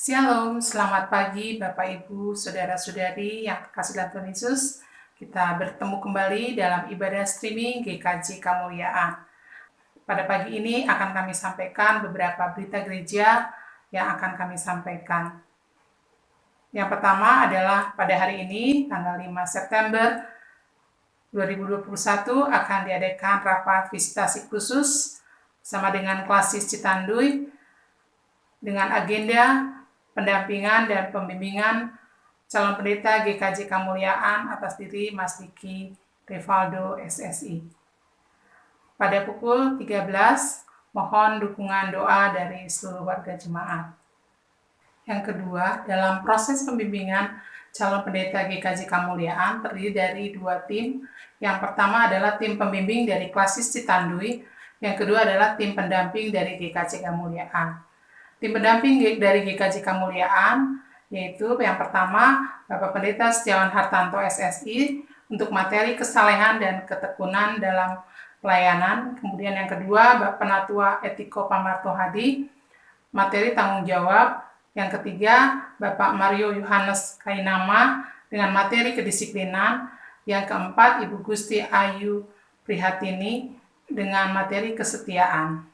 Shalom, selamat pagi Bapak Ibu, Saudara-saudari yang terkasih dalam Tuhan Yesus. Kita bertemu kembali dalam ibadah streaming GKJ Kemuliaan. Pada pagi ini akan kami sampaikan beberapa berita gereja yang akan kami sampaikan. Yang pertama adalah pada hari ini, tanggal 5 September 2021 akan diadakan rapat visitasi khusus sama dengan Klasis Citanduy dengan agenda pendampingan dan pembimbingan calon pendeta GKJ Kemuliaan atas diri Mas Diki Rivaldo SSI. Pada pukul 13, mohon dukungan doa dari seluruh warga jemaat. Yang kedua, dalam proses pembimbingan calon pendeta GKJ Kemuliaan terdiri dari dua tim. Yang pertama adalah tim pembimbing dari Klasis Citanduy, yang kedua adalah tim pendamping dari GKJ Kemuliaan. Tim pendamping dari GKJ Kemuliaan yaitu yang pertama Bapak Pendeta Setiawan Hartanto SSI untuk materi kesalehan dan ketekunan dalam pelayanan. Kemudian yang kedua Bapak Penatua Etiko Pamarto Hadi, materi tanggung jawab. Yang ketiga Bapak Mario Yohanes Kainama dengan materi kedisiplinan. Yang keempat Ibu Gusti Ayu Prihatini dengan materi kesetiaan.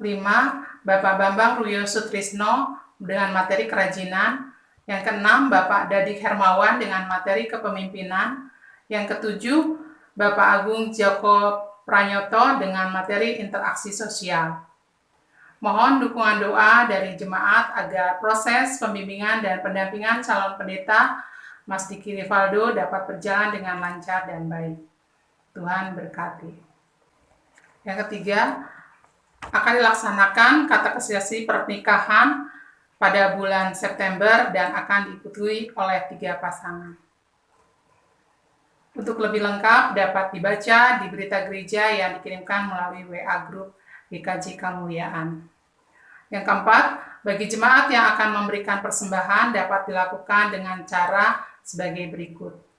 5. Bapak Bambang Ruyo Sutrisno dengan materi kerajinan. Yang keenam, Bapak Dadik Hermawan dengan materi kepemimpinan. Yang ketujuh, Bapak Agung Joko Pranyoto dengan materi interaksi sosial. Mohon dukungan doa dari jemaat agar proses pembimbingan dan pendampingan calon pendeta Mas Diki Rivaldo dapat berjalan dengan lancar dan baik. Tuhan berkati. Yang ketiga, akan dilaksanakan kata kesepakatan pernikahan pada bulan September dan akan diikuti oleh 3 pasangan. Untuk lebih lengkap dapat dibaca di berita gereja yang dikirimkan melalui WA Group GKJ Kemuliaan. Yang keempat, bagi jemaat yang akan memberikan persembahan dapat dilakukan dengan cara sebagai berikut.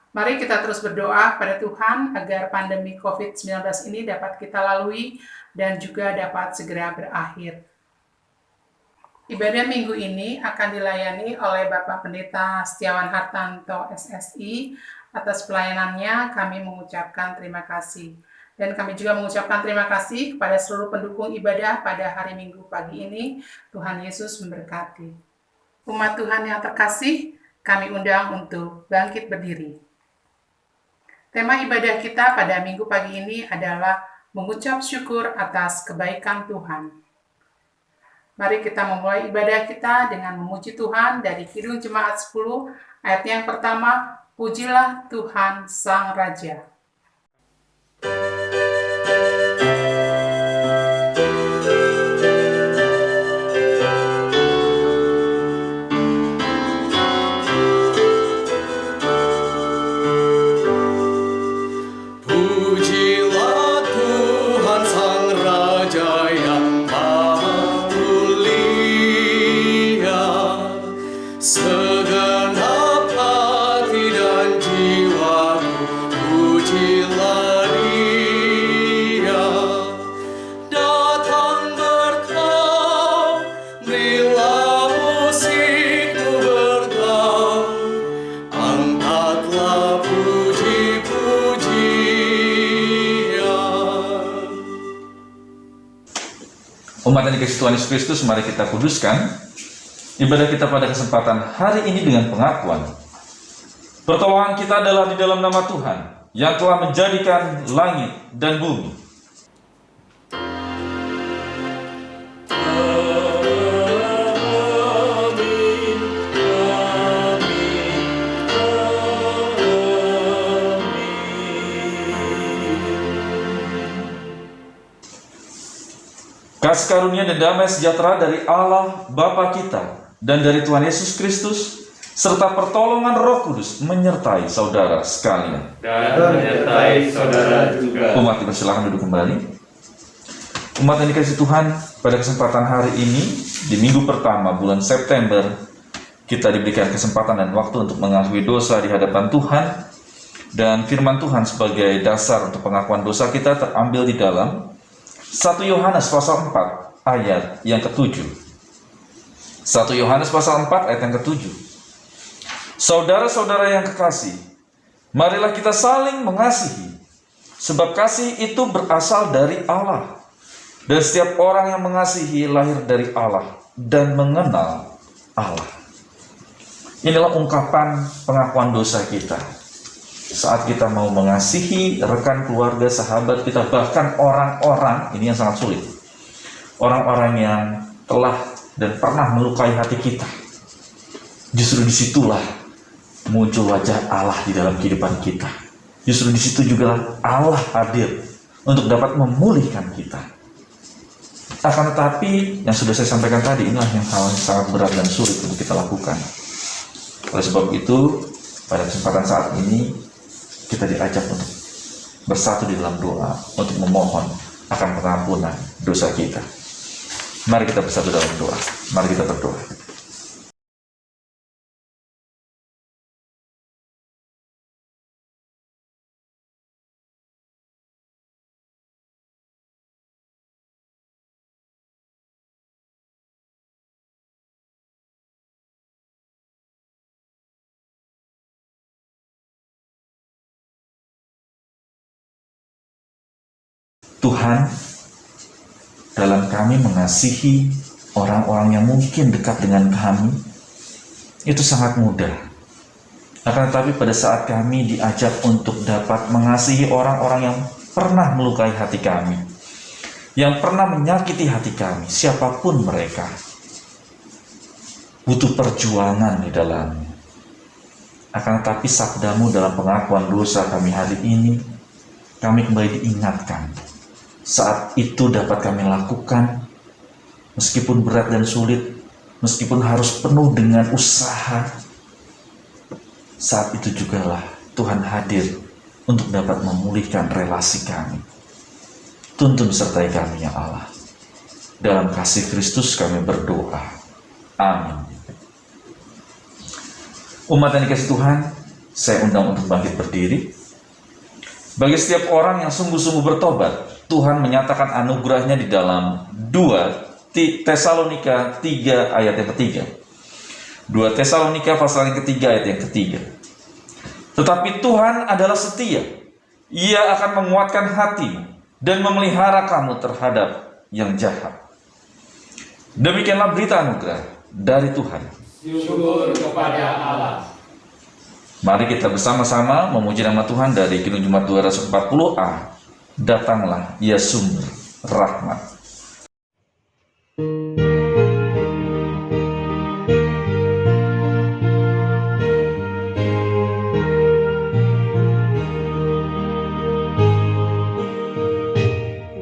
Mari kita terus berdoa kepada Tuhan agar pandemi COVID-19 ini dapat kita lalui dan juga dapat segera berakhir. Ibadah minggu ini akan dilayani oleh Bapak Pendeta Setiawan Hartanto SSI. Atas pelayanannya kami mengucapkan terima kasih. Dan kami juga mengucapkan terima kasih kepada seluruh pendukung ibadah pada hari Minggu pagi ini. Tuhan Yesus memberkati. Umat Tuhan yang terkasih, kami undang untuk bangkit berdiri. Tema ibadah kita pada minggu pagi ini adalah mengucap syukur atas kebaikan Tuhan. Mari kita memulai ibadah kita dengan memuji Tuhan dari Kidung Jemaat 10, ayat yang pertama, Pujilah Tuhan Sang Raja. Umat yang dikasihi Tuhan Yesus Kristus, mari kita kuduskan ibadah kita pada kesempatan hari ini dengan pengakuan. Pertolongan kita adalah di dalam nama Tuhan yang telah menjadikan langit dan bumi. Kasih karunia dan damai sejahtera dari Allah Bapa kita dan dari Tuhan Yesus Kristus serta pertolongan Roh Kudus menyertai saudara sekalian. Dan menyertai saudara juga. Umat dipersilakan duduk kembali. Umat yang dikasihi Tuhan, pada kesempatan hari ini, di minggu pertama bulan September kita diberikan kesempatan dan waktu untuk mengakui dosa di hadapan Tuhan. Dan firman Tuhan sebagai dasar untuk pengakuan dosa kita terambil di dalam 1 Yohanes pasal 4 ayat yang ke-7. 1 Yohanes pasal 4 ayat yang ke-7. Saudara-saudara yang kekasih, marilah kita saling mengasihi, sebab kasih itu berasal dari Allah. Dan setiap orang yang mengasihi lahir dari Allah dan mengenal Allah. Inilah ungkapan pengakuan dosa kita. Saat kita mau mengasihi rekan keluarga, sahabat kita, bahkan orang-orang, ini yang sangat sulit. Orang-orang yang telah dan pernah melukai hati kita. Justru disitulah muncul wajah Allah di dalam kehidupan kita. Justru disitu juga Allah hadir untuk dapat memulihkan kita. Akan tetapi, yang sudah saya sampaikan tadi, inilah yang hal yang sangat berat dan sulit untuk kita lakukan. Oleh sebab itu, pada kesempatan saat ini, kita diajak untuk bersatu di dalam doa, untuk memohon akan pengampunan dosa kita. Mari kita bersatu dalam doa. Mari kita berdoa. Tuhan, dalam kami mengasihi orang-orang yang mungkin dekat dengan kami, itu sangat mudah. Akan tetapi pada saat kami diajak untuk dapat mengasihi orang-orang yang pernah melukai hati kami, yang pernah menyakiti hati kami, siapapun mereka, butuh perjuangan di dalamnya. Akan tetapi sabdamu dalam pengakuan dosa kami hari ini, kami kembali diingatkan. Saat itu dapat kami lakukan, meskipun berat dan sulit, meskipun harus penuh dengan usaha. Saat itu jugalah Tuhan hadir untuk dapat memulihkan relasi kami. Tuntun sertai kami ya Allah. Dalam kasih Kristus kami berdoa. Amin. Umat yang dikasih Tuhan, saya undang untuk bangkit berdiri. Bagi setiap orang yang sungguh-sungguh bertobat, Tuhan menyatakan anugerahnya di dalam 2 Tesalonika 3 ayat yang ketiga. 2 Tesalonika pasal yang ketiga ayat yang ketiga. Tetapi Tuhan adalah setia. Ia akan menguatkan hatimu dan memelihara kamu terhadap yang jahat. Demikianlah berita anugerah dari Tuhan. Syukur kepada Allah. Mari kita bersama-sama memuji nama Tuhan dari Kidung Jumat 240a. Datanglah ya sumber rahmat.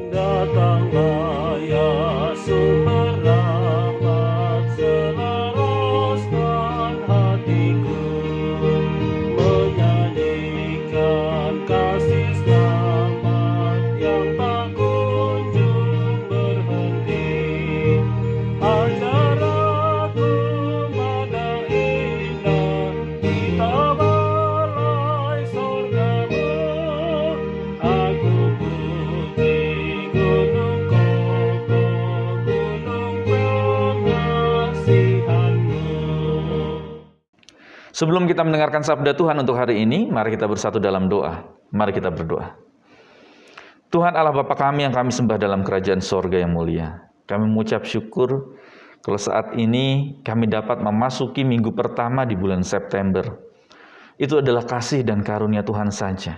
Datanglah ya sumber rahmat, selaraskan hatiku, menyanyikan kasih selamat yang tak kunjung berhenti. Ajaranku mana indah di tabalai sorgamu, aku puji gunung kokoh, gunung pengasihanmu. Sebelum kita mendengarkan sabda Tuhan untuk hari ini, mari kita bersatu dalam doa. Mari kita berdoa. Tuhan Allah Bapa kami yang kami sembah dalam kerajaan sorga yang mulia, kami mengucap syukur kalau saat ini kami dapat memasuki minggu pertama di bulan September. Itu adalah kasih dan karunia Tuhan saja.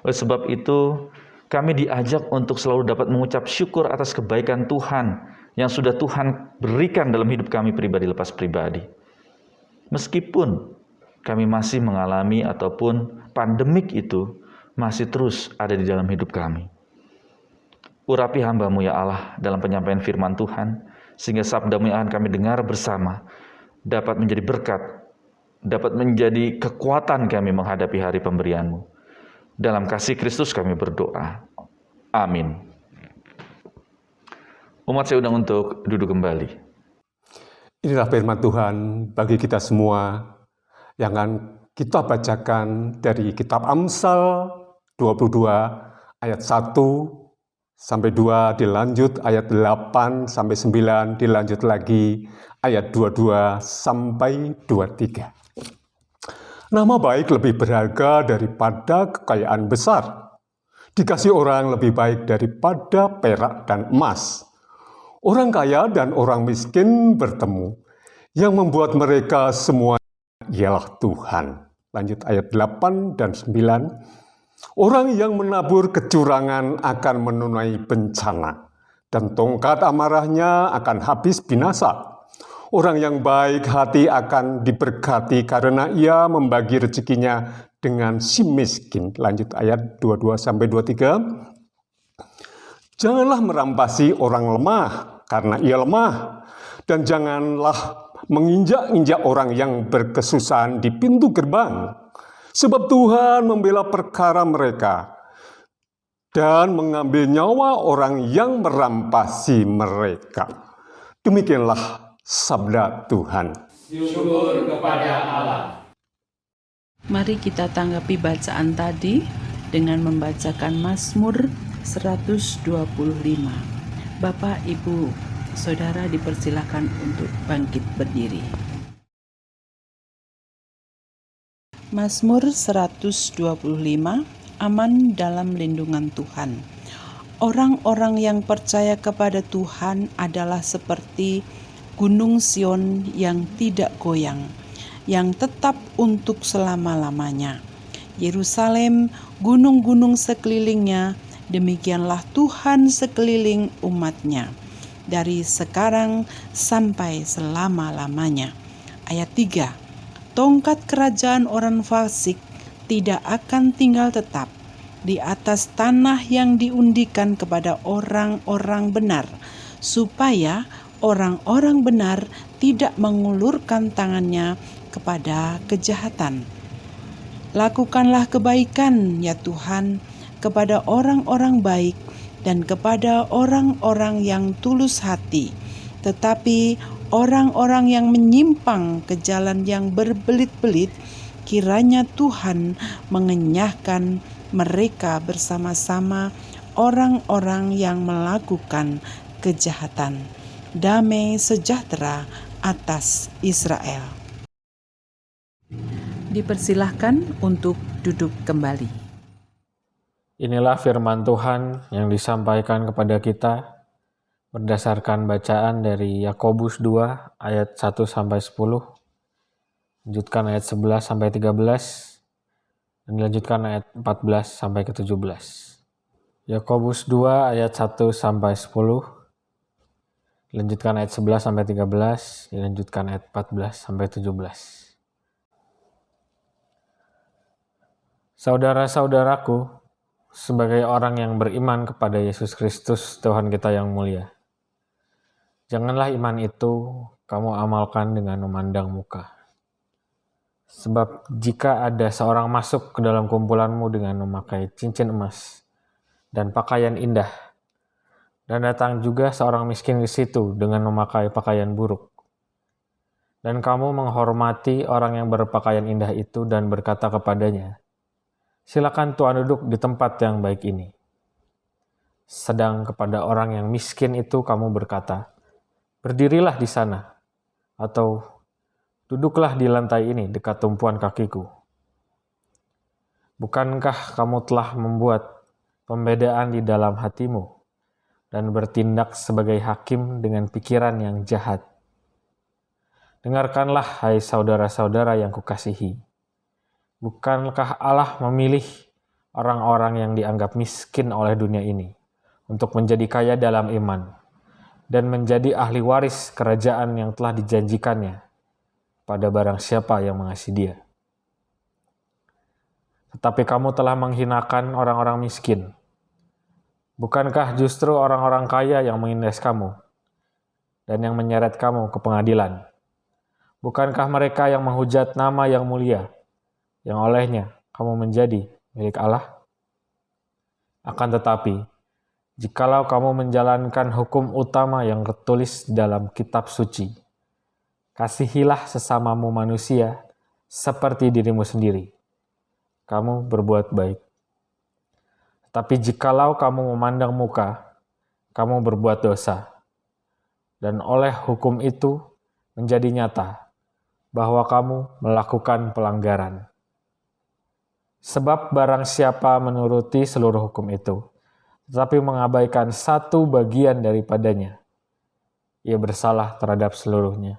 Oleh sebab itu, kami diajak untuk selalu dapat mengucap syukur atas kebaikan Tuhan yang sudah Tuhan berikan dalam hidup kami pribadi lepas pribadi. Meskipun kami masih mengalami ataupun pandemik itu masih terus ada di dalam hidup kami. Urapi hamba-Mu ya Allah dalam penyampaian firman Tuhan, sehingga sabda-Mu yang akan kami dengar bersama dapat menjadi berkat, dapat menjadi kekuatan kami menghadapi hari pemberian-Mu. Dalam kasih Kristus kami berdoa. Amin. Umat saya undang untuk duduk kembali. Inilah firman Tuhan bagi kita semua yang akan kita bacakan dari kitab Amsal 22 ayat 1 sampai 2, dilanjut ayat 8 sampai 9, dilanjut lagi ayat 22 sampai 23. Nama baik lebih berharga daripada kekayaan besar. Dikasih orang lebih baik daripada perak dan emas. Orang kaya dan orang miskin bertemu. Yang membuat mereka semua ialah Tuhan. Lanjut ayat 8 dan 9. Orang yang menabur kecurangan akan menuai bencana, dan tongkat amarahnya akan habis binasa. Orang yang baik hati akan diberkati karena ia membagi rezekinya dengan si miskin. Lanjut ayat 22 sampai 23. Janganlah merampasi orang lemah karena ia lemah, dan janganlah menginjak-injak orang yang berkesusahan di pintu gerbang. Sebab Tuhan membela perkara mereka dan mengambil nyawa orang yang merampasi mereka. Demikianlah sabda Tuhan. Syukur kepada Allah. Mari kita tanggapi bacaan tadi dengan membacakan Mazmur 125. Bapak, Ibu, Saudara dipersilakan untuk bangkit berdiri. Mazmur 125, aman dalam lindungan Tuhan. Orang-orang yang percaya kepada Tuhan adalah seperti gunung Sion yang tidak goyang, yang tetap untuk selama-lamanya. Yerusalem, gunung-gunung sekelilingnya, demikianlah Tuhan sekeliling umatnya, dari sekarang sampai selama-lamanya. Ayat 3, tongkat kerajaan orang fasik tidak akan tinggal tetap di atas tanah yang diundikan kepada orang-orang benar, supaya orang-orang benar tidak mengulurkan tangannya kepada kejahatan. Lakukanlah kebaikan, ya Tuhan, kepada orang-orang baik dan kepada orang-orang yang tulus hati. Tetapi orang-orang yang menyimpang ke jalan yang berbelit-belit, kiranya Tuhan mengenyahkan mereka bersama-sama orang-orang yang melakukan kejahatan. Damai sejahtera atas Israel. Dipersilahkan untuk duduk kembali. Inilah firman Tuhan yang disampaikan kepada kita berdasarkan bacaan dari Yakobus 2 ayat 1 sampai 10, lanjutkan ayat 11 sampai 13, dan dilanjutkan ayat 14 sampai ke 17. Yakobus 2 ayat 1 sampai 10, dilanjutkan ayat 11 sampai 13, dilanjutkan ayat 14 sampai 17. Saudara-saudaraku, sebagai orang yang beriman kepada Yesus Kristus, Tuhan kita yang mulia, janganlah iman itu kamu amalkan dengan memandang muka. Sebab jika ada seorang masuk ke dalam kumpulanmu dengan memakai cincin emas dan pakaian indah, dan datang juga seorang miskin di situ dengan memakai pakaian buruk, dan kamu menghormati orang yang berpakaian indah itu dan berkata kepadanya, silakan Tuhan duduk di tempat yang baik ini. Sedang kepada orang yang miskin itu kamu berkata, berdirilah di sana, atau duduklah di lantai ini dekat tumpuan kakiku. Bukankah kamu telah membuat pembedaan di dalam hatimu dan bertindak sebagai hakim dengan pikiran yang jahat? Dengarkanlah, hai saudara-saudara yang kukasihi. Bukankah Allah memilih orang-orang yang dianggap miskin oleh dunia ini untuk menjadi kaya dalam iman dan menjadi ahli waris kerajaan yang telah dijanjikannya pada barang siapa yang mengasihi Dia? Tetapi kamu telah menghinakan orang-orang miskin. Bukankah justru orang-orang kaya yang menindas kamu dan yang menyeret kamu ke pengadilan? Bukankah mereka yang menghujat nama yang mulia, yang olehnya kamu menjadi milik Allah? Akan tetapi, jikalau kamu menjalankan hukum utama yang tertulis dalam kitab suci, kasihilah sesamamu manusia seperti dirimu sendiri. Kamu berbuat baik. Tapi jikalau kamu memandang muka, kamu berbuat dosa. Dan oleh hukum itu menjadi nyata bahwa kamu melakukan pelanggaran. Sebab barang siapa menuruti seluruh hukum itu, tetapi mengabaikan satu bagian daripadanya, ia bersalah terhadap seluruhnya.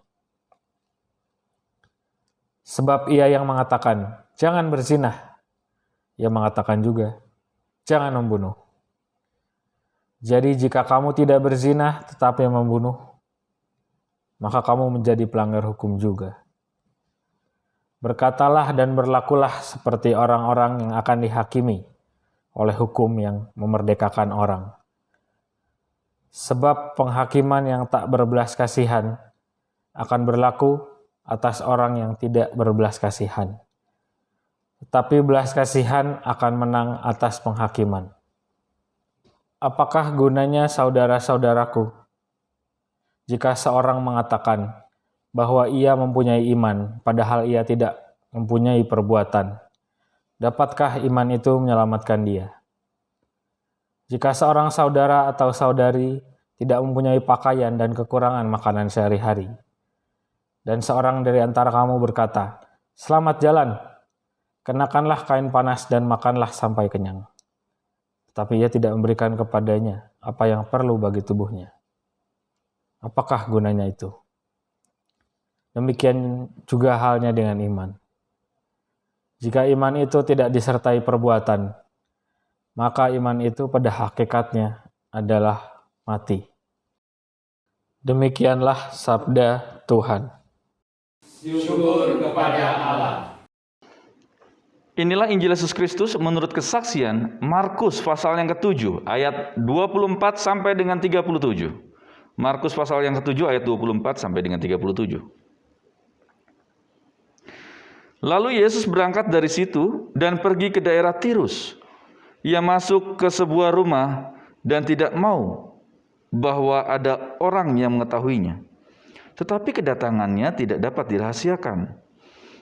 Sebab ia yang mengatakan, jangan berzinah, ia mengatakan juga, jangan membunuh. Jadi jika kamu tidak berzinah tetapi membunuh, maka kamu menjadi pelanggar hukum juga. Berkatalah dan berlakulah seperti orang-orang yang akan dihakimi oleh hukum yang memerdekakan orang. Sebab penghakiman yang tak berbelas kasihan akan berlaku atas orang yang tidak berbelas kasihan. Tetapi belas kasihan akan menang atas penghakiman. Apakah gunanya saudara-saudaraku, jika seorang mengatakan bahwa ia mempunyai iman, padahal ia tidak mempunyai perbuatan? Dapatkah iman itu menyelamatkan dia? Jika seorang saudara atau saudari tidak mempunyai pakaian dan kekurangan makanan sehari-hari, dan seorang dari antara kamu berkata, "Selamat jalan, kenakanlah kain panas dan makanlah sampai kenyang," tapi ia tidak memberikan kepadanya apa yang perlu bagi tubuhnya, apakah gunanya itu? Demikian juga halnya dengan iman. Jika iman itu tidak disertai perbuatan, maka iman itu pada hakikatnya adalah mati. Demikianlah sabda Tuhan. Syukur kepada Allah. Inilah Injil Yesus Kristus menurut kesaksian Markus pasal yang ke-7 ayat 24 sampai dengan 37. Markus pasal yang ke-7 ayat 24 sampai dengan 37. Lalu Yesus berangkat dari situ dan pergi ke daerah Tirus. Ia masuk ke sebuah rumah dan tidak mau bahwa ada orang yang mengetahuinya. Tetapi kedatangannya tidak dapat dirahasiakan.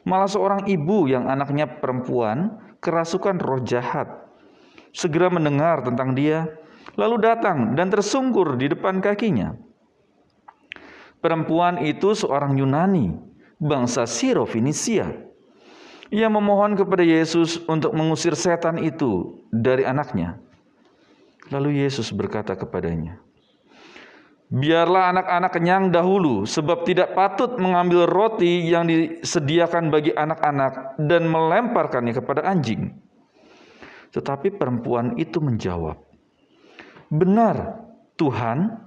Malah seorang ibu yang anaknya perempuan kerasukan roh jahat segera mendengar tentang dia, lalu datang dan tersungkur di depan kakinya. Perempuan itu seorang Yunani, bangsa Siro-Fenisia. Ia memohon kepada Yesus untuk mengusir setan itu dari anaknya. Lalu Yesus berkata kepadanya, "Biarlah anak-anak kenyang dahulu, sebab tidak patut mengambil roti yang disediakan bagi anak-anak dan melemparkannya kepada anjing." Tetapi perempuan itu menjawab, "Benar, Tuhan,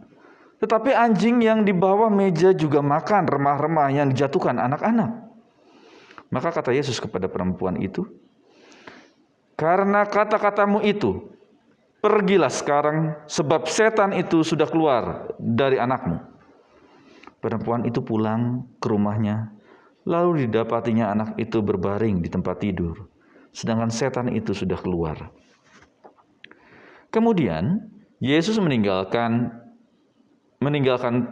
tetapi anjing yang di bawah meja juga makan remah-remah yang dijatuhkan anak-anak." Maka kata Yesus kepada perempuan itu, "Karena kata-katamu itu, pergilah sekarang, sebab setan itu sudah keluar dari anakmu." Perempuan itu pulang ke rumahnya, lalu didapatinya anak itu berbaring di tempat tidur, sedangkan setan itu sudah keluar. Kemudian Yesus meninggalkan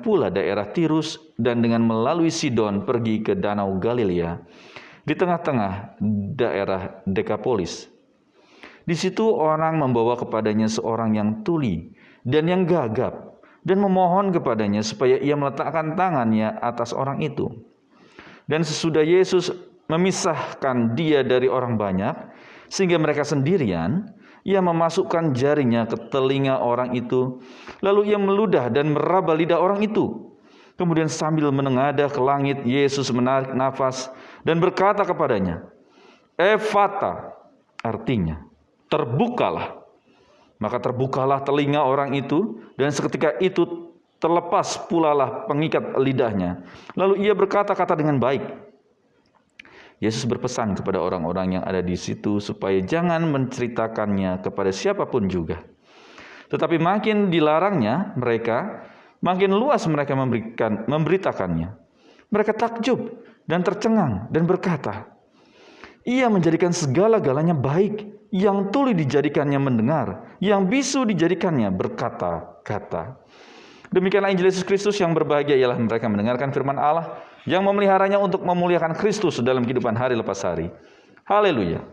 pula daerah Tirus dan dengan melalui Sidon pergi ke Danau Galilea di tengah-tengah daerah Dekapolis. Di situ orang membawa kepadanya seorang yang tuli dan yang gagap dan memohon kepadanya supaya ia meletakkan tangannya atas orang itu. Dan sesudah Yesus memisahkan dia dari orang banyak sehingga mereka sendirian, ia memasukkan jarinya ke telinga orang itu, lalu ia meludah dan meraba lidah orang itu. Kemudian sambil menengadah ke langit, Yesus menarik nafas dan berkata kepadanya, "Ephata," artinya, terbukalah. Maka terbukalah telinga orang itu, dan seketika itu terlepas pulalah pengikat lidahnya. Lalu ia berkata-kata dengan baik. Yesus berpesan kepada orang-orang yang ada di situ supaya jangan menceritakannya kepada siapapun juga. Tetapi makin dilarangnya mereka, makin luas mereka memberitakannya. Mereka takjub dan tercengang dan berkata, "Ia menjadikan segala-galanya baik, yang tuli dijadikannya mendengar, yang bisu dijadikannya berkata-kata." Demikianlah Injil Yesus Kristus, yang berbahagia ialah mereka mendengarkan firman Allah, yang memeliharanya untuk memuliakan Kristus dalam kehidupan hari lepas hari. Haleluya.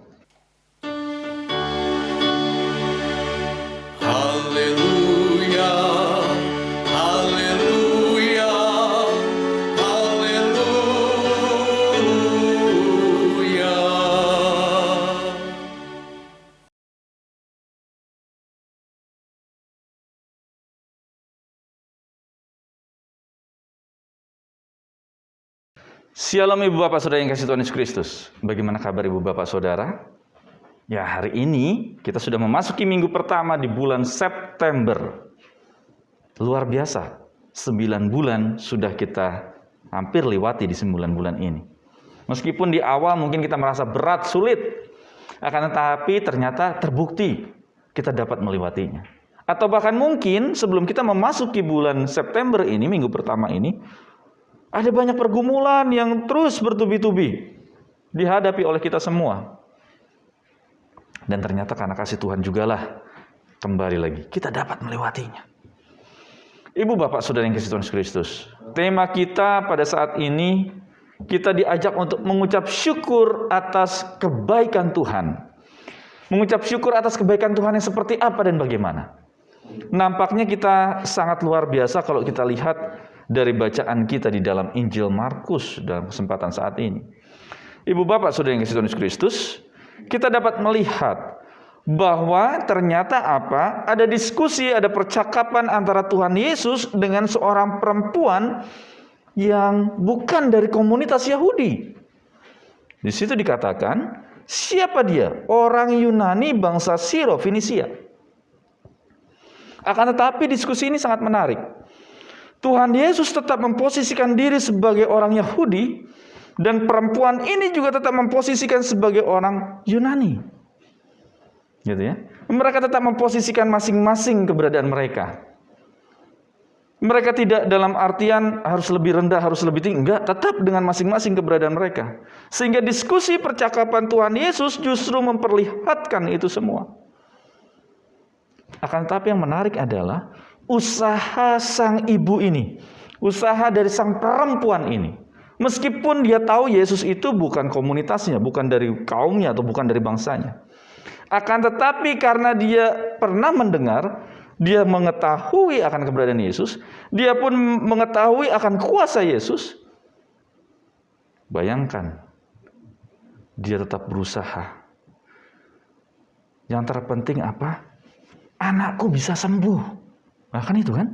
Haleluya, haleluya, haleluya. Shalom Ibu Bapak Saudara yang kasih Tuhan Yesus Kristus. Bagaimana kabar Ibu Bapak Saudara? Ya, hari ini kita sudah memasuki minggu pertama di bulan September. Luar biasa, 9 bulan sudah kita hampir lewati di 9 bulan ini. Meskipun di awal mungkin kita merasa berat, sulit, akan tetapi ternyata terbukti kita dapat melewatinya. Atau bahkan mungkin sebelum kita memasuki bulan September ini, minggu pertama ini, ada banyak pergumulan yang terus bertubi-tubi dihadapi oleh kita semua. Dan ternyata karena kasih Tuhan jugalah, kembali lagi, kita dapat melewatinya. Ibu Bapak Saudara yang kasih Tuhan Yesus Kristus, tema kita pada saat ini, kita diajak untuk mengucap syukur atas kebaikan Tuhan. Mengucap syukur atas kebaikan Tuhan yang seperti apa dan bagaimana. Nampaknya kita sangat luar biasa kalau kita lihat dari bacaan kita di dalam Injil Markus dalam kesempatan saat ini. Ibu Bapak Saudara yang kasih Tuhan Yesus Kristus, kita dapat melihat bahwa ternyata apa? Ada diskusi, ada percakapan antara Tuhan Yesus dengan seorang perempuan yang bukan dari komunitas Yahudi. Di situ dikatakan, siapa dia? Orang Yunani bangsa Siro Finisia. Akan tetapi diskusi ini sangat menarik. Tuhan Yesus tetap memposisikan diri sebagai orang Yahudi, dan perempuan ini juga tetap memposisikan sebagai orang Yunani. Gitu ya. Mereka tetap memposisikan masing-masing keberadaan mereka. Mereka tidak dalam artian harus lebih rendah, harus lebih tinggi. Enggak, tetap dengan masing-masing keberadaan mereka. Sehingga diskusi percakapan Tuhan Yesus justru memperlihatkan itu semua. Akan tetapi yang menarik adalah usaha sang ibu ini, usaha dari sang perempuan ini. Meskipun dia tahu Yesus itu bukan komunitasnya, bukan dari kaumnya atau bukan dari bangsanya. Akan tetapi karena dia pernah mendengar, dia mengetahui akan keberadaan Yesus, dia pun mengetahui akan kuasa Yesus. Bayangkan, dia tetap berusaha. Yang terpenting apa? Anakku bisa sembuh. Nah, kan itu kan?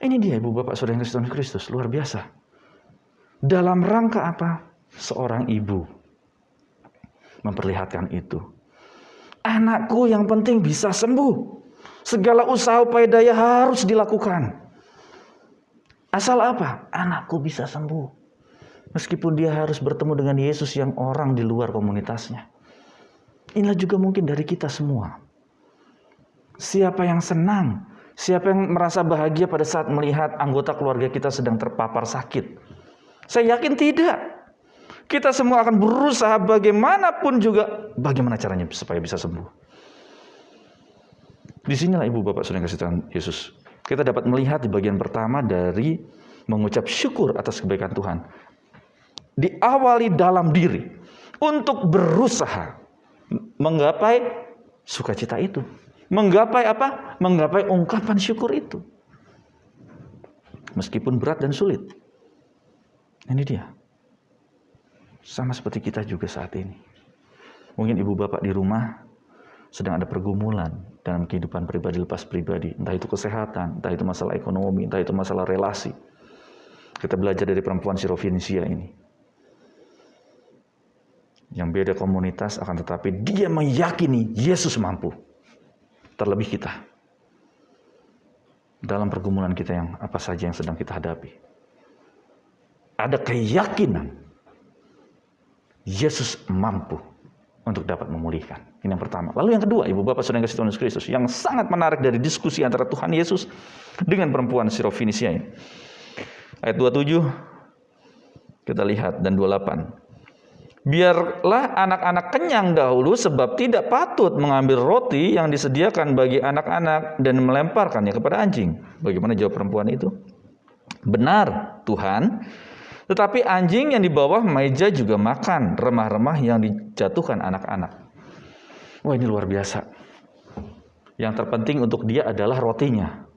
Ini dia Ibu Bapak Saudara yang kasih Tuhan Kristus, luar biasa. Dalam rangka apa? Seorang ibu memperlihatkan itu. Anakku yang penting bisa sembuh. Segala usaha upaya daya harus dilakukan. Asal apa? Anakku bisa sembuh. Meskipun dia harus bertemu dengan Yesus yang orang di luar komunitasnya. Inilah juga mungkin dari kita semua. Siapa yang senang? Siapa yang merasa bahagia pada saat melihat anggota keluarga kita sedang terpapar sakit? Saya yakin tidak. Kita semua akan berusaha bagaimanapun juga, bagaimana caranya supaya bisa sembuh. Disinilah Ibu Bapak Saudara yang kasih Tuhan Yesus. Kita dapat melihat di bagian pertama dari mengucap syukur atas kebaikan Tuhan. Diawali dalam diri untuk berusaha menggapai sukacita itu. Menggapai apa? Menggapai ungkapan syukur itu. Meskipun berat dan sulit. Ini dia. Sama seperti kita juga saat ini. Mungkin ibu bapak di rumah sedang ada pergumulan dalam kehidupan pribadi lepas pribadi. Entah itu kesehatan, entah itu masalah ekonomi, entah itu masalah relasi. Kita belajar dari perempuan Sirofenisia ini. Yang beda komunitas, akan tetapi dia meyakini Yesus mampu. Terlebih kita. Dalam pergumulan kita yang apa saja yang sedang kita hadapi. Ada keyakinan Yesus mampu untuk dapat memulihkan. Ini yang pertama. Lalu yang kedua, Ibu Bapak Saudara yang kasih Tuhan Yesus Kristus, yang sangat menarik dari diskusi antara Tuhan Yesus dengan perempuan Sirofenisia ini. Ayat 27 kita lihat dan 28. Biarlah anak-anak kenyang dahulu, sebab tidak patut mengambil roti yang disediakan bagi anak-anak dan melemparkannya kepada anjing. Bagaimana jawab perempuan itu? Benar, Tuhan. Tetapi anjing yang di bawah meja juga makan remah-remah yang dijatuhkan anak-anak. Wah, ini luar biasa. Yang terpenting untuk dia adalah rotinya,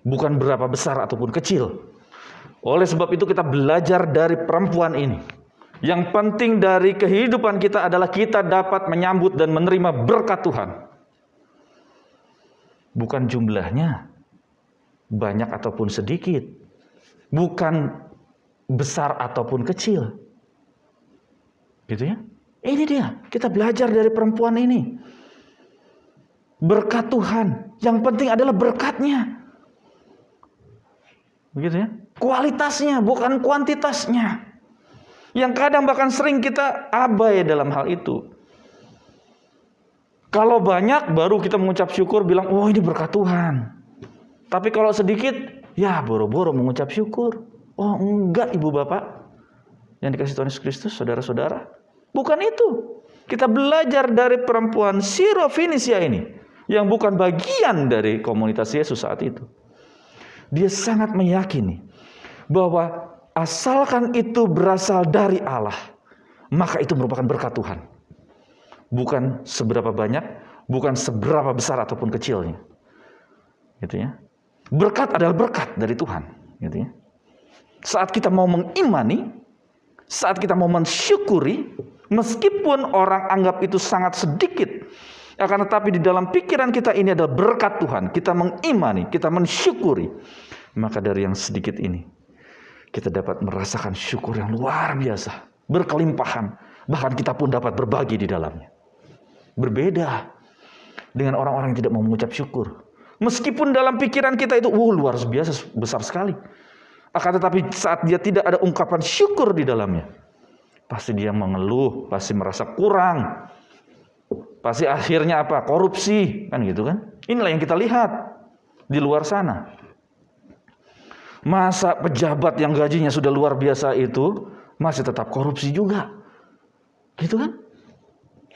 bukan berapa besar ataupun kecil. Oleh sebab itu kita belajar dari perempuan ini. Yang penting dari kehidupan kita adalah kita dapat menyambut dan menerima berkat Tuhan. Bukan jumlahnya banyak ataupun sedikit, bukan besar ataupun kecil. Gitu ya. Ini dia, kita belajar dari perempuan ini. Berkat Tuhan, yang penting adalah berkatnya. Begitu ya. Kualitasnya, bukan kuantitasnya. Yang kadang bahkan sering kita abai dalam hal itu. Kalau banyak baru kita mengucap syukur, bilang, oh ini berkat Tuhan. Tapi kalau sedikit, ya boro-boro mengucap syukur. Oh enggak ibu bapak, yang dikasih Tuhan Yesus Kristus, saudara-saudara. Bukan itu. Kita belajar dari perempuan Sirofenisia ini, yang bukan bagian dari komunitas Yesus saat itu. Dia sangat meyakini bahwa asalkan itu berasal dari Allah, maka itu merupakan berkat Tuhan. Bukan seberapa banyak, bukan seberapa besar ataupun kecilnya. Gitu ya. Berkat adalah berkat dari Tuhan, gitu ya. Saat kita mau mengimani, saat kita mau mensyukuri, meskipun orang anggap itu sangat sedikit, akan tetapi di dalam pikiran kita ini adalah berkat Tuhan. Kita mengimani, kita mensyukuri, maka dari yang sedikit ini kita dapat merasakan syukur yang luar biasa, berkelimpahan. Bahkan kita pun dapat berbagi di dalamnya. Berbeda dengan orang-orang yang tidak mau mengucap syukur. Meskipun dalam pikiran kita itu, luar biasa, besar sekali. Akan tetapi saat dia tidak ada ungkapan syukur di dalamnya, pasti dia mengeluh, pasti merasa kurang. Pasti akhirnya apa? Korupsi, kan gitu kan? Inilah yang kita lihat di luar sana. Masa pejabat yang gajinya sudah luar biasa itu masih tetap korupsi juga? Gitu kan?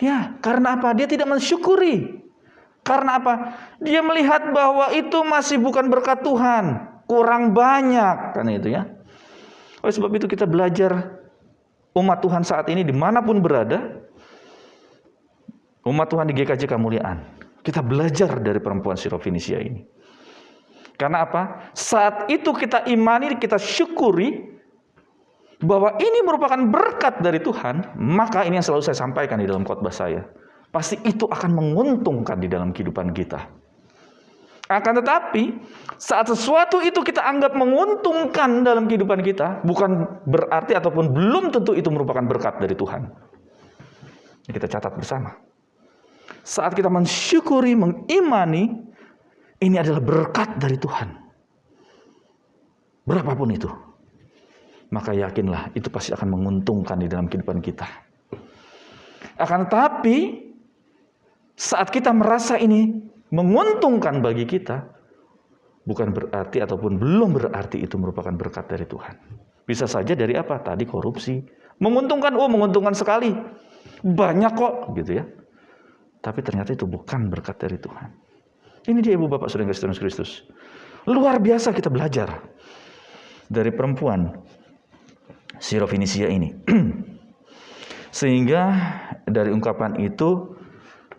Ya, karena apa? Dia tidak mensyukuri. Karena apa? Dia melihat bahwa itu masih bukan berkat Tuhan. Kurang banyak, kan itu ya. Oleh sebab itu kita belajar umat Tuhan saat ini dimanapun berada. Umat Tuhan di GKJ Kemuliaan. Kita belajar dari perempuan Sirofenisia ini. Karena apa? Saat itu kita imani, kita syukuri bahwa ini merupakan berkat dari Tuhan, maka ini yang selalu saya sampaikan di dalam khotbah saya. Pasti itu akan menguntungkan di dalam kehidupan kita. Akan tetapi, saat sesuatu itu kita anggap menguntungkan dalam kehidupan kita, bukan berarti ataupun belum tentu itu merupakan berkat dari Tuhan. Ini kita catat bersama. Saat kita mensyukuri, mengimani, ini adalah berkat dari Tuhan. Berapapun itu. Maka yakinlah itu pasti akan menguntungkan di dalam kehidupan kita. Akan tetapi saat kita merasa ini menguntungkan bagi kita, bukan berarti ataupun belum berarti itu merupakan berkat dari Tuhan. Bisa saja dari apa? Tadi korupsi. Menguntungkan, menguntungkan sekali. Banyak kok, gitu ya. Tapi ternyata itu bukan berkat dari Tuhan. Ini dia ibu bapak saudara Yesus Kristus. Luar biasa kita belajar dari perempuan Sirofenisia ini. Sehingga dari ungkapan itu,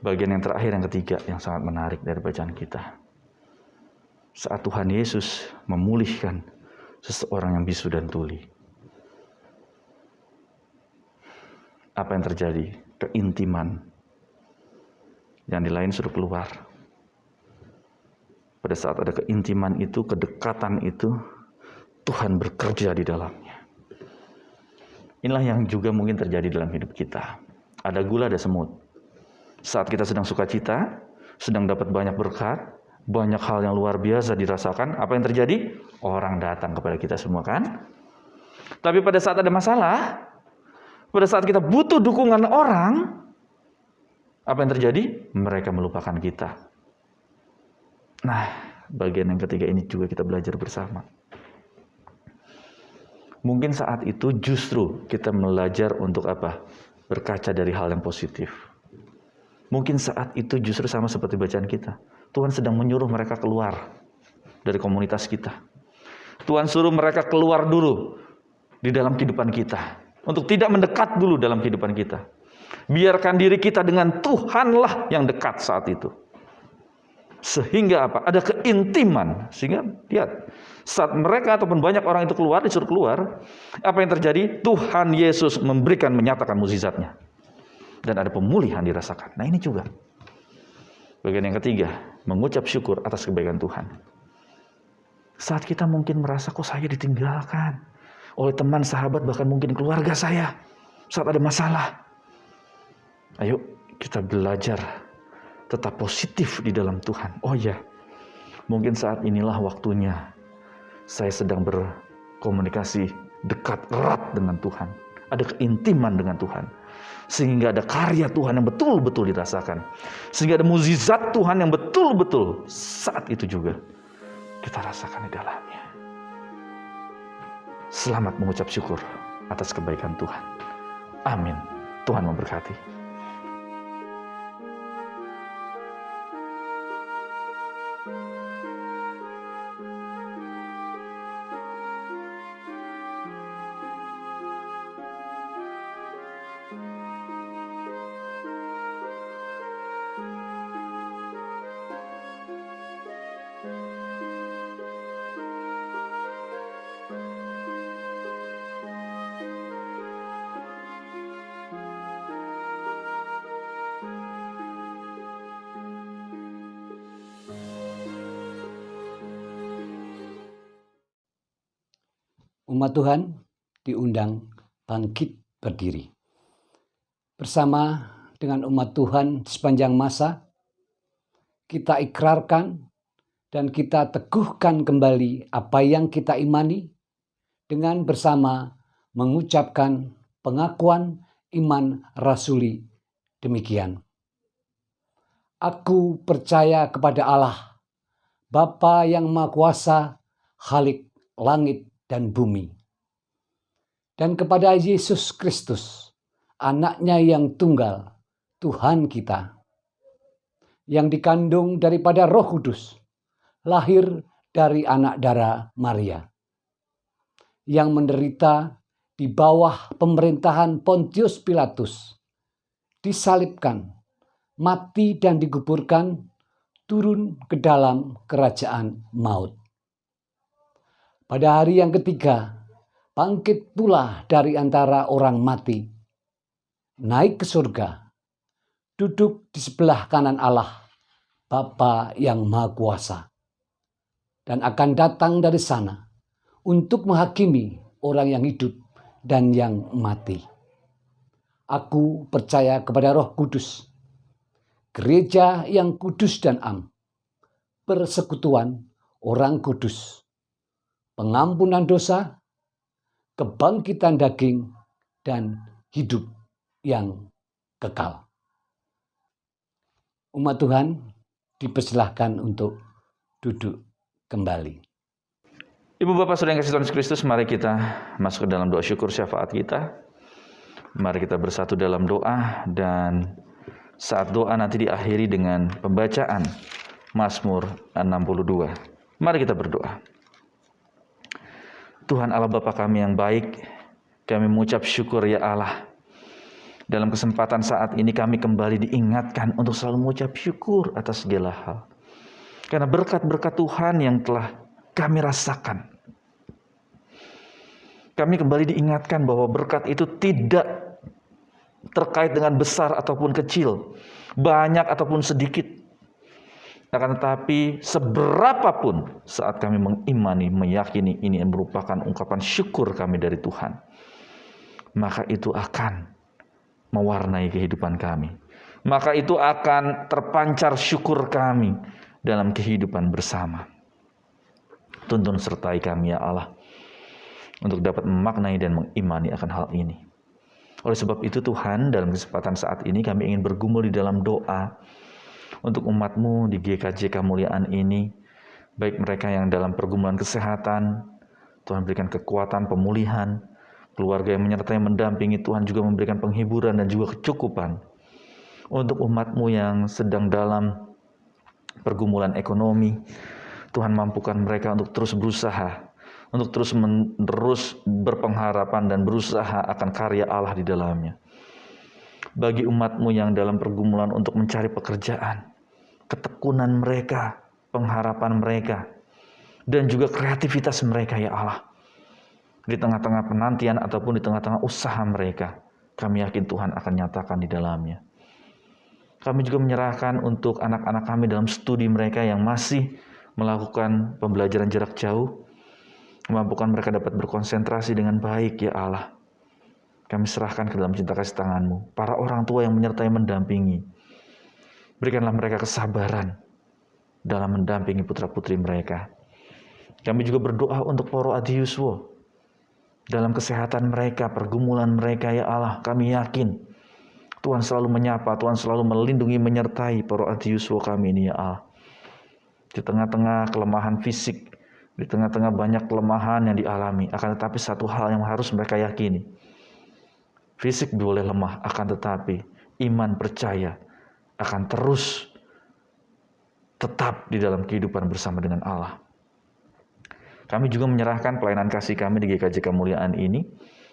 bagian yang terakhir, yang ketiga, yang sangat menarik dari bacaan kita. Saat Tuhan Yesus memulihkan seseorang yang bisu dan tuli. Apa yang terjadi? Keintiman. Yang di lain suruh keluar. Pada saat ada keintiman itu, kedekatan itu, Tuhan bekerja di dalamnya. Inilah yang juga mungkin terjadi dalam hidup kita. Ada gula, ada semut. Saat kita sedang sukacita, sedang dapat banyak berkat, banyak hal yang luar biasa dirasakan, apa yang terjadi? Orang datang kepada kita semua, kan? Tapi pada saat ada masalah, pada saat kita butuh dukungan orang, apa yang terjadi? Mereka melupakan kita. Nah, bagian yang ketiga ini juga kita belajar bersama. Mungkin saat itu justru kita belajar untuk apa? Berkaca dari hal yang positif. Mungkin saat itu justru sama seperti bacaan kita. Tuhan sedang menyuruh mereka keluar dari komunitas kita. Tuhan suruh mereka keluar dulu di dalam kehidupan kita. Untuk tidak mendekat dulu dalam kehidupan kita. Biarkan diri kita dengan Tuhanlah yang dekat saat itu. Sehingga apa? Ada keintiman. Sehingga lihat, saat mereka ataupun banyak orang itu keluar, disuruh keluar, apa yang terjadi? Tuhan Yesus menyatakan mukjizatnya. Dan ada pemulihan dirasakan. Nah, ini juga. Bagian yang ketiga, mengucap syukur atas kebaikan Tuhan. Saat kita mungkin merasa kok saya ditinggalkan oleh teman, sahabat, bahkan mungkin keluarga saya saat ada masalah. Ayo kita belajar tetap positif di dalam Tuhan. Oh ya, mungkin saat inilah waktunya saya sedang berkomunikasi dekat erat dengan Tuhan. Ada keintiman dengan Tuhan. Sehingga ada karya Tuhan yang betul-betul dirasakan. Sehingga ada mukjizat Tuhan yang betul-betul saat itu juga kita rasakan di dalamnya. Selamat mengucap syukur atas kebaikan Tuhan. Amin. Tuhan memberkati. Umat Tuhan diundang bangkit berdiri. Bersama dengan umat Tuhan sepanjang masa, kita ikrarkan dan kita teguhkan kembali apa yang kita imani dengan bersama mengucapkan pengakuan iman rasuli demikian. Aku percaya kepada Allah, Bapa yang Maha Kuasa, Khalik langit dan bumi. Dan kepada Yesus Kristus, anaknya yang tunggal, Tuhan kita, yang dikandung daripada Roh Kudus, lahir dari anak darah Maria, yang menderita di bawah pemerintahan Pontius Pilatus, disalibkan, mati dan dikuburkan, turun ke dalam kerajaan maut. Pada hari yang ketiga, bangkit pula dari antara orang mati, naik ke surga, duduk di sebelah kanan Allah, Bapa yang Maha Kuasa, dan akan datang dari sana untuk menghakimi orang yang hidup dan yang mati. Aku percaya kepada Roh Kudus, gereja yang kudus dan am, persekutuan orang kudus, pengampunan dosa, kebangkitan daging, dan hidup yang kekal. Umat Tuhan dipersilahkan untuk duduk kembali. Ibu Bapak Saudara yang kasih Tuhan Yesus Kristus, mari kita masuk ke dalam doa syukur syafaat kita. Mari kita bersatu dalam doa, dan saat doa nanti diakhiri dengan pembacaan Mazmur 62. Mari kita berdoa. Tuhan Allah Bapa kami yang baik, kami mengucap syukur ya Allah. Dalam kesempatan saat ini kami kembali diingatkan untuk selalu mengucap syukur atas segala hal. Karena berkat-berkat Tuhan yang telah kami rasakan. Kami kembali diingatkan bahwa berkat itu tidak terkait dengan besar ataupun kecil, banyak ataupun sedikit. Akan tetapi seberapapun saat kami mengimani, meyakini ini merupakan ungkapan syukur kami dari Tuhan, maka itu akan mewarnai kehidupan kami. Maka itu akan terpancar syukur kami dalam kehidupan bersama. Tuntun sertai kami ya Allah, untuk dapat memaknai dan mengimani akan hal ini. Oleh sebab itu Tuhan, dalam kesempatan saat ini kami ingin bergumul di dalam doa untuk umat-Mu di GKJ Kemuliaan ini, baik mereka yang dalam pergumulan kesehatan, Tuhan berikan kekuatan pemulihan, keluarga yang menyertai mendampingi. Tuhan juga memberikan penghiburan dan juga kecukupan untuk umat-Mu yang sedang dalam pergumulan ekonomi. Tuhan mampukan mereka untuk terus berusaha, untuk terus berpengharapan dan berusaha akan karya Allah di dalamnya. Bagi umat-Mu yang dalam pergumulan untuk mencari pekerjaan, ketekunan mereka, pengharapan mereka, dan juga kreativitas mereka ya Allah. Di tengah-tengah penantian ataupun di tengah-tengah usaha mereka, kami yakin Tuhan akan nyatakan di dalamnya. Kami juga menyerahkan untuk anak-anak kami dalam studi mereka yang masih melakukan pembelajaran jarak jauh. Memampukan mereka dapat berkonsentrasi dengan baik ya Allah. Kami serahkan ke dalam cinta kasih tangan-Mu. Para orang tua yang menyertai mendampingi. Berikanlah mereka kesabaran dalam mendampingi putra-putri mereka. Kami juga berdoa untuk Poro Adiuswo. Dalam kesehatan mereka, pergumulan mereka ya Allah, kami yakin Tuhan selalu menyapa, Tuhan selalu melindungi, menyertai Poro Adiuswo kami ini ya Allah. Di tengah-tengah kelemahan fisik, di tengah-tengah banyak kelemahan yang dialami, akan tetapi satu hal yang harus mereka yakini. Fisik boleh lemah, akan tetapi iman percaya akan terus tetap di dalam kehidupan bersama dengan Allah. Kami juga menyerahkan pelayanan kasih kami di GKJ Kemuliaan ini.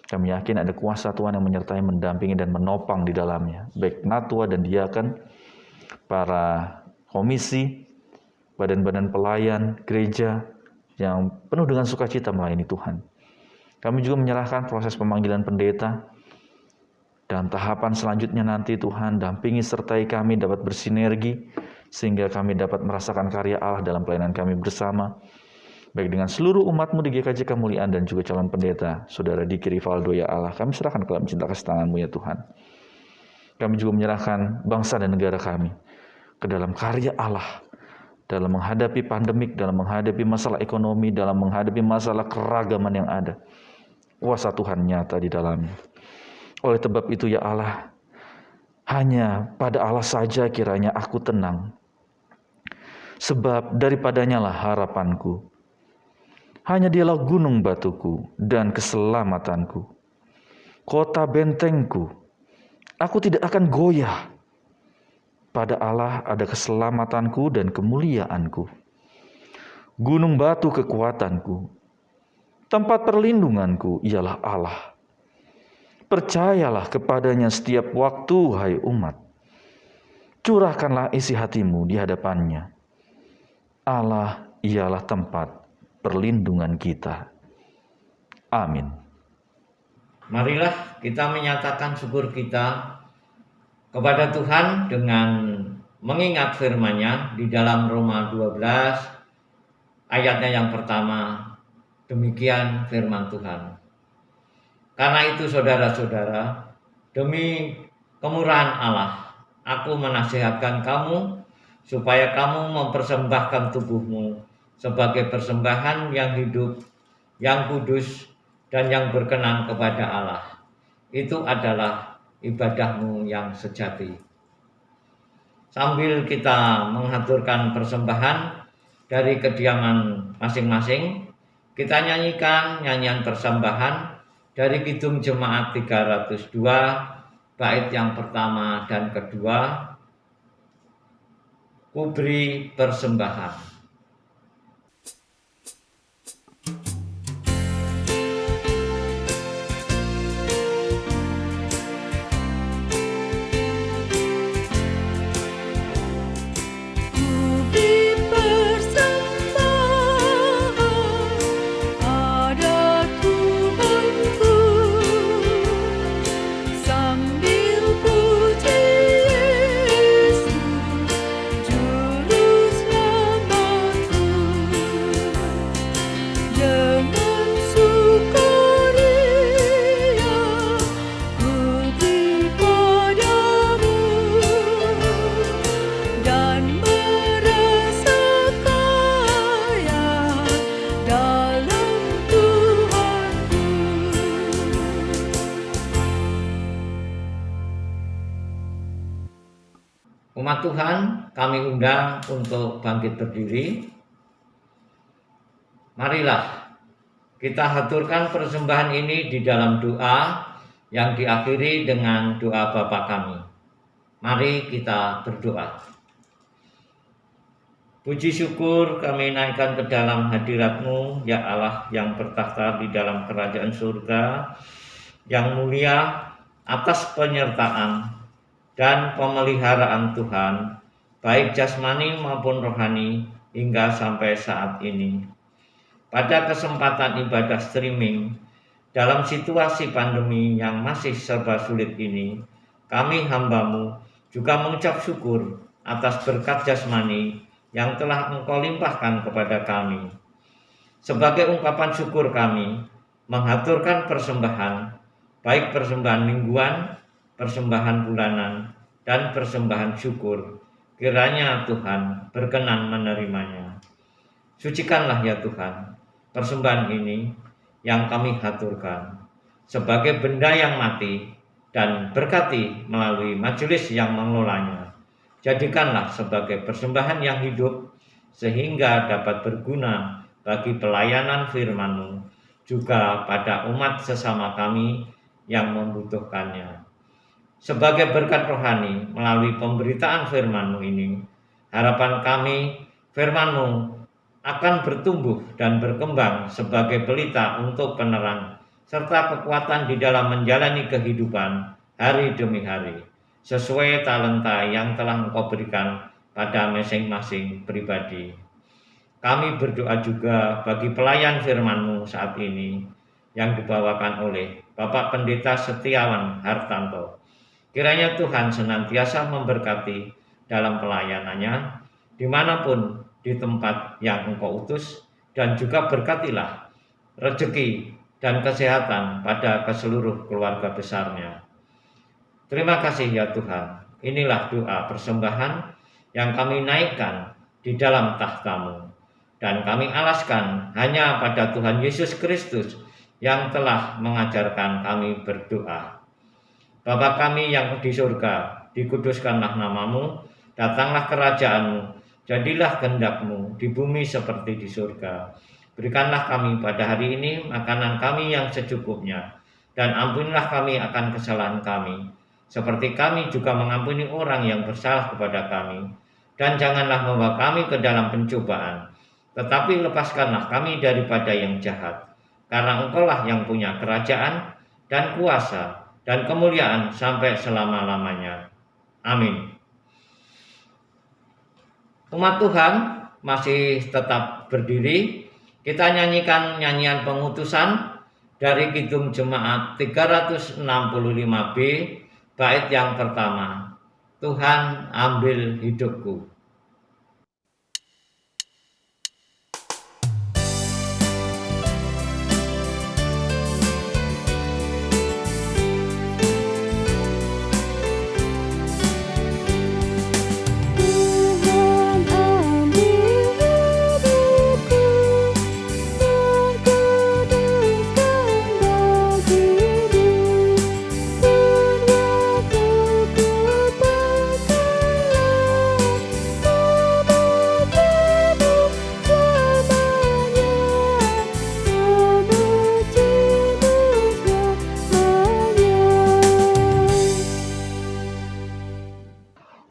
Kami yakin ada kuasa Tuhan yang menyertai, mendampingi, dan menopang di dalamnya. Baik natua dan diaken, para komisi, badan-badan pelayan, gereja, yang penuh dengan sukacita melayani Tuhan. Kami juga menyerahkan proses pemanggilan pendeta. Dan tahapan selanjutnya nanti Tuhan dampingi sertai kami dapat bersinergi, sehingga kami dapat merasakan karya Allah dalam pelayanan kami bersama. Baik dengan seluruh umat-Mu di GKJ Kemuliaan dan juga calon pendeta, Saudara Diki Rivaldo ya Allah, kami serahkan ke dalam cinta kasih tangan-Mu ya Tuhan. Kami juga menyerahkan bangsa dan negara kami ke dalam karya Allah, dalam menghadapi pandemik, dalam menghadapi masalah ekonomi, dalam menghadapi masalah keragaman yang ada. Kuasa Tuhan nyata di dalamnya. Oleh sebab itu ya Allah, hanya pada Allah saja kiranya aku tenang. Sebab daripadanya lah harapanku. Hanya Dialah gunung batuku dan keselamatanku, kota bentengku. Aku tidak akan goyah. Pada Allah ada keselamatanku dan kemuliaanku. Gunung batu kekuatanku, tempat perlindunganku ialah Allah. Percayalah kepadanya setiap waktu, hai umat. Curahkanlah isi hatimu di hadapannya. Allah ialah tempat perlindungan kita. Amin. Marilah kita menyatakan syukur kita kepada Tuhan dengan mengingat firman-Nya di dalam Roma 12 ayatnya yang pertama. Demikian firman Tuhan. Karena itu saudara-saudara, demi kemurahan Allah, aku menasihatkan kamu supaya kamu mempersembahkan tubuhmu sebagai persembahan yang hidup, yang kudus, dan yang berkenan kepada Allah. Itu adalah ibadahmu yang sejati. Sambil kita mengaturkan persembahan dari kediaman masing-masing, kita nyanyikan nyanyian persembahan dari Kidung Jemaat 302, bait yang pertama dan kedua, Ku beri persembahan. Umat Tuhan, kami undang untuk bangkit berdiri. Marilah Kita haturkan persembahan ini di dalam doa yang diakhiri dengan doa Bapa kami. Mari kita berdoa. Puji syukur kami naikkan ke dalam hadirat-Mu, ya Allah yang bertakhta di dalam kerajaan surga, yang mulia atas penyertaan dan pemeliharaan Tuhan, baik jasmani maupun rohani hingga sampai saat ini. Pada kesempatan ibadah streaming, dalam situasi pandemi yang masih serba sulit ini, kami hamba-Mu juga mengucap syukur atas berkat jasmani yang telah Engkau limpahkan kepada kami. Sebagai ungkapan syukur kami, menghaturkan persembahan, baik persembahan mingguan, persembahan bulanan, dan persembahan syukur. Kiranya Tuhan berkenan menerimanya. Sucikanlah ya Tuhan persembahan ini yang kami haturkan sebagai benda yang mati, dan berkati melalui majelis yang mengelolanya. Jadikanlah sebagai persembahan yang hidup sehingga dapat berguna bagi pelayanan firman-Mu juga pada umat sesama kami yang membutuhkannya. Sebagai berkat rohani melalui pemberitaan firman-Mu ini, harapan kami firman-Mu akan bertumbuh dan berkembang sebagai pelita untuk penerang serta kekuatan di dalam menjalani kehidupan hari demi hari sesuai talenta yang telah Engkau berikan pada masing-masing pribadi. Kami berdoa juga bagi pelayan firman-Mu saat ini yang dibawakan oleh Bapak Pendeta Setiawan Hartanto. Kiranya Tuhan senantiasa memberkati dalam pelayanannya dimanapun di tempat yang Engkau utus, dan juga berkatilah rezeki dan kesehatan pada keseluruh keluarga besarnya. Terima kasih ya Tuhan. Inilah doa persembahan yang kami naikkan di dalam tahta-Mu, dan kami alaskan hanya pada Tuhan Yesus Kristus yang telah mengajarkan kami berdoa. Bapa kami yang di surga, dikuduskanlah nama-Mu, datanglah kerajaan-Mu, jadilah kehendak-Mu di bumi seperti di surga. Berikanlah kami pada hari ini makanan kami yang secukupnya, dan ampunilah kami akan kesalahan kami, seperti kami juga mengampuni orang yang bersalah kepada kami. Dan janganlah membawa kami ke dalam pencobaan, tetapi lepaskanlah kami daripada yang jahat. Karena Engkau-lah yang punya kerajaan dan kuasa dan kemuliaan sampai selama-lamanya. Amin. Umat Tuhan masih tetap berdiri. Kita nyanyikan nyanyian pengutusan dari Kidung Jemaat 365B, bait yang pertama. Tuhan ambil hidupku.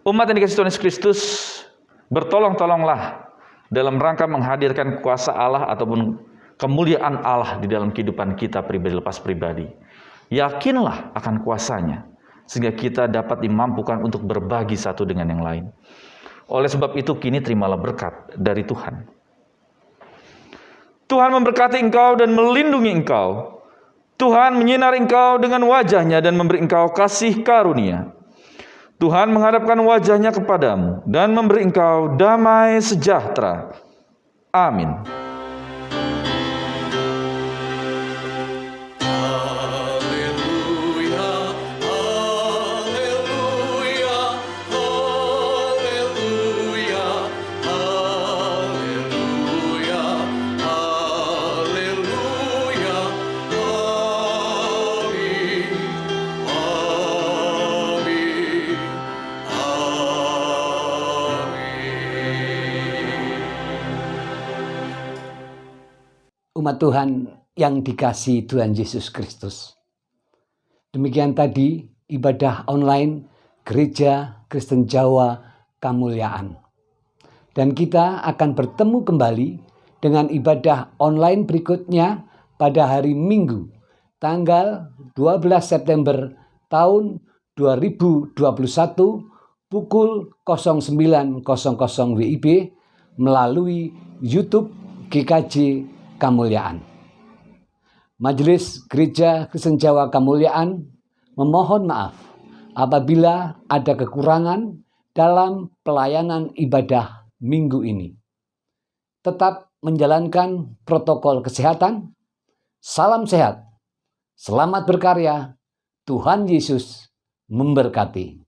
Umat yang dikasihi Tuhan Yesus Kristus, bertolong-tolonglah dalam rangka menghadirkan kuasa Allah ataupun kemuliaan Allah di dalam kehidupan kita pribadi lepas pribadi. Yakinlah akan kuasanya, sehingga kita dapat dimampukan untuk berbagi satu dengan yang lain. Oleh sebab itu, kini terimalah berkat dari Tuhan. Tuhan memberkati engkau dan melindungi engkau. Tuhan menyinari engkau dengan wajah-Nya dan memberi engkau kasih karunia. Tuhan menghadapkan wajah-Nya kepadamu dan memberi engkau damai sejahtera. Amin. Haleluya, haleluya, haleluya, haleluya, haleluya, amin, amin, amin. Umat Tuhan yang dikasihi Tuhan Yesus Kristus. Demikian tadi ibadah online Gereja Kristen Jawa Kamuliaan. Dan kita akan bertemu kembali dengan ibadah online berikutnya pada hari Minggu, tanggal 12 September tahun 2021 pukul 09.00 WIB melalui YouTube GKJ Kamuliaan. Majelis Gereja Kristen Jawa Kamuliaan memohon maaf apabila ada kekurangan dalam pelayanan ibadah minggu ini. Tetap menjalankan protokol kesehatan. Salam sehat, selamat berkarya, Tuhan Yesus memberkati.